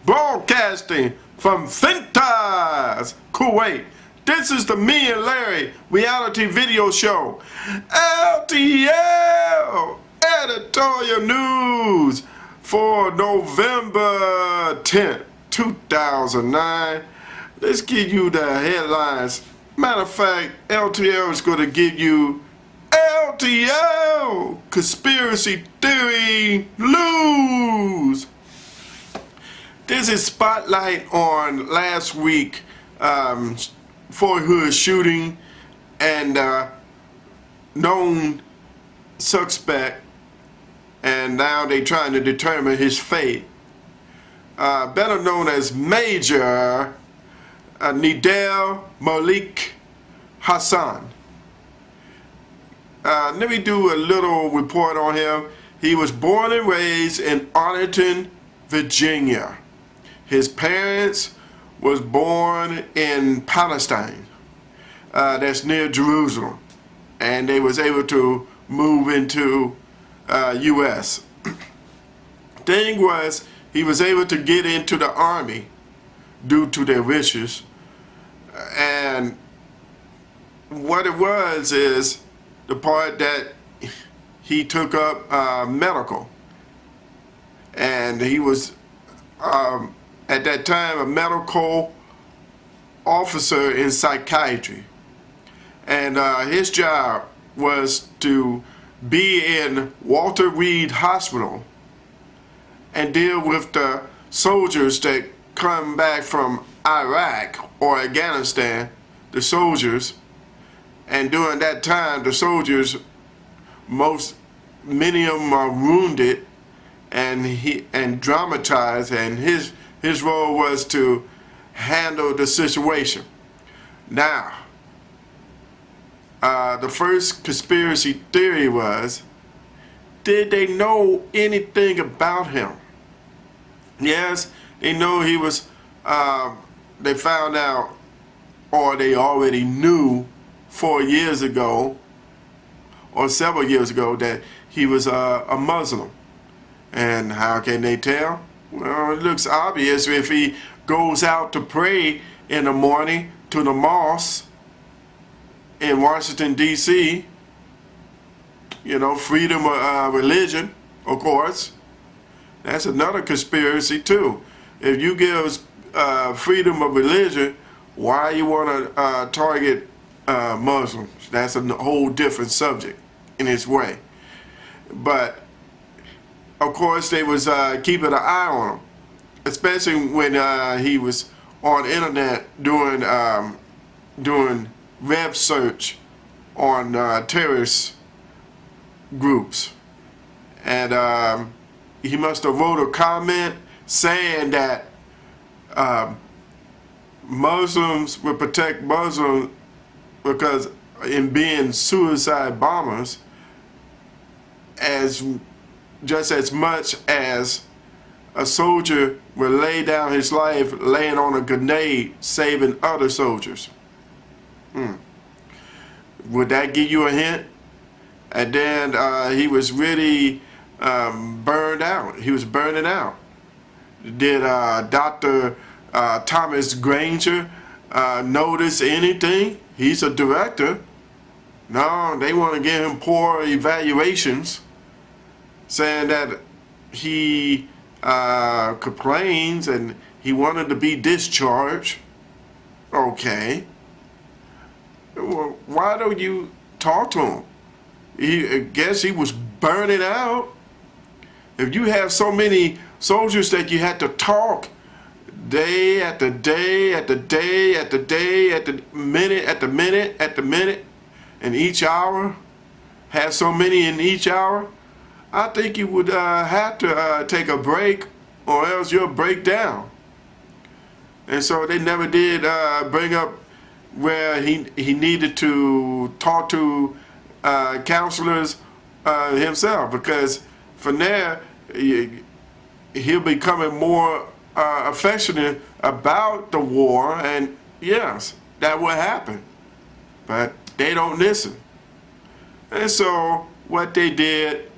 broadcasting from Fintas, Kuwait. This is the Me and Larry reality video show. LTL, Editorial News for November 10th, 2009. Let's give you the headlines. Matter of fact, LTL is going to give you LTL Conspiracy Theory News. This is spotlight on last week Fort Hood shooting and known suspect, and now they're trying to determine his fate. Better known as Major Nadal Malik Hassan. Let me do a little report on him. He was born and raised in Arlington, Virginia. His parents was born in Palestine, that's near Jerusalem, and they was able to move into U.S. Thing was, he was able to get into the army due to their wishes, and what it was is the part that he took up medical, and he was at that time a medical officer in psychiatry, and his job was to be in Walter Reed Hospital and deal with the soldiers that come back from Iraq or Afghanistan, the soldiers. And during that time, the soldiers, many of them are wounded and dramatized, and his role was to handle the situation. Now, the first conspiracy theory was, did they know anything about him? Yes, they know he was, they found out, or they already knew 4 years ago, or several years ago, that he was a Muslim. And how can they tell? Well, it looks obvious if he goes out to pray in the morning to the mosque in Washington, D.C., you know, freedom of religion, of course. That's another conspiracy too. If you give freedom of religion, why you want to target Muslims? That's a whole different subject in its way. But of course they was keeping an eye on him, especially when he was on the internet doing web search on terrorist groups, and he must have wrote a comment saying that Muslims would protect Muslims because in being suicide bombers just as much as a soldier will lay down his life laying on a grenade saving other soldiers. Would that give you a hint? And then he was really burned out. He was burning out. Did Dr. Thomas Granger notice anything? He's a director. No, they want to give him poor evaluations, saying that he complains and he wanted to be discharged. Okay. Well, why don't you talk to him? I guess he was burning out. If you have so many soldiers that you had to talk day after day after day after day after minute after minute after minute, and each hour, have so many in each hour, I think you would have to take a break, or else you'll break down. And so they never did bring up where he needed to talk to counselors himself, because from there he'll be becoming more affectionate about the war, and yes, that will happen, but they don't listen. And so what they did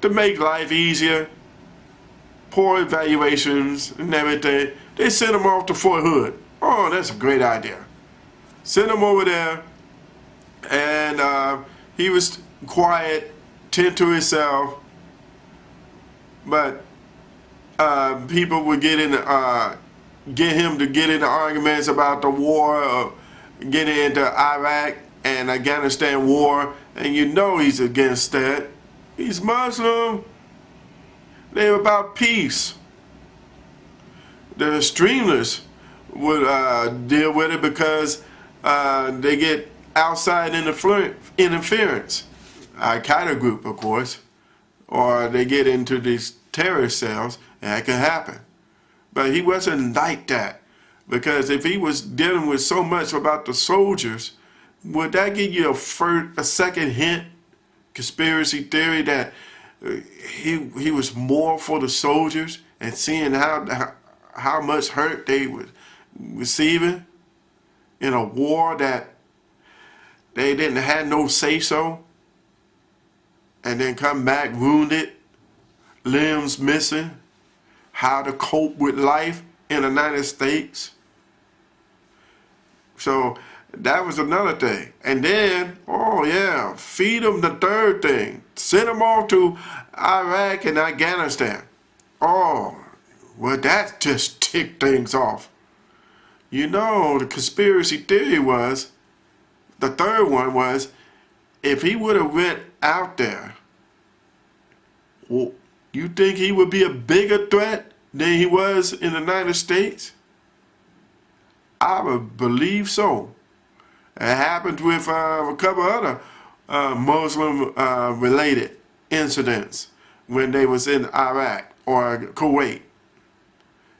to make life easier, poor evaluations and everything, they sent him off to Fort Hood. Oh, that's a great idea. Sent him over there, and he was quiet, tend to himself, but people would get him to get into arguments about the war, or getting into Iraq and Afghanistan war, and you know he's against that. He's Muslim. They're about peace. The extremists would deal with it because they get outside interference. Al-Qaeda group, of course, or they get into these terrorist cells, and that can happen. But he wasn't like that, because if he was dealing with so much about the soldiers, would that give you a second hint, conspiracy theory, that he was more for the soldiers, and seeing how much hurt they were receiving in a war that they didn't have no say-so, and then come back wounded, limbs missing, how to cope with life in the United States. So that was another thing. And then, oh yeah, feed them the third thing. Send them off to Iraq and Afghanistan. Oh, well, that just ticked things off. You know, the conspiracy theory was, the third one was, if he would have went out there, well, you think he would be a bigger threat than he was in the United States? I would believe so. It happened with a couple other Muslim-related incidents when they was in Iraq or Kuwait.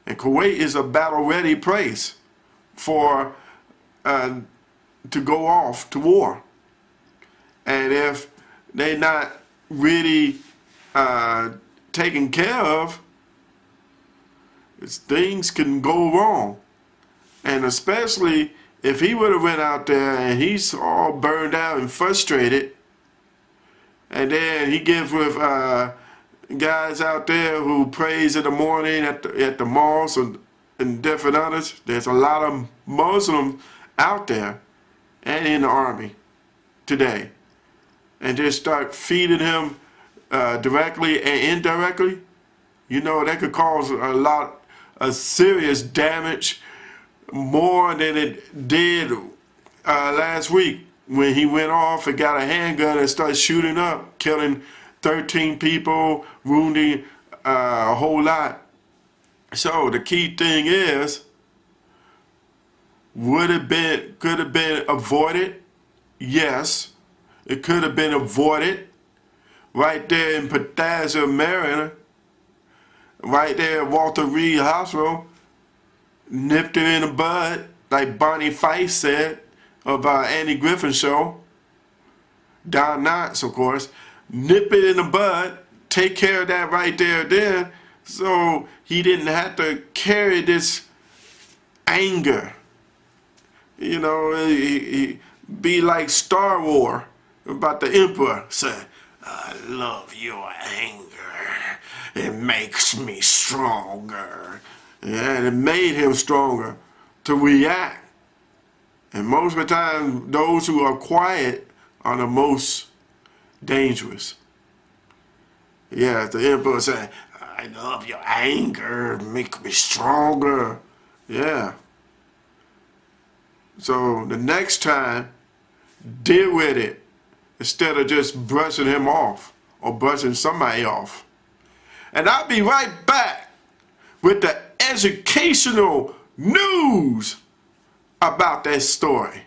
And Kuwait is a battle-ready place for to go off to war. And if they're not really taken care of, things can go wrong. And especially if he would have went out there and he's all burned out and frustrated, and then he gets with guys out there who prays in the morning at the mosque and different others. There's a lot of Muslims out there and in the army today, and just start feeding him directly and indirectly. You know, that could cause a lot of serious damage, more than it did last week when he went off and got a handgun and started shooting up, killing 13 people, wounding a whole lot. So the key thing is, could have been avoided? Yes, it could have been avoided. Right there in Bethesda, Maryland, right there at Walter Reed Hospital, nipped it in the bud, like Bonnie Fife said of Andy Griffin's show. Don Knotts, of course. Nip it in the bud, take care of that right there then, so he didn't have to carry this anger. You know, he be like Star Wars about the Emperor saying, "I love your anger. It makes me stronger." Yeah, and it made him stronger to react. And most of the time, those who are quiet are the most dangerous. Yeah, the Emperor saying, "I love your anger, make me stronger." Yeah. So the next time, deal with it instead of just brushing him off or brushing somebody off. And I'll be right back with the educational news about that story.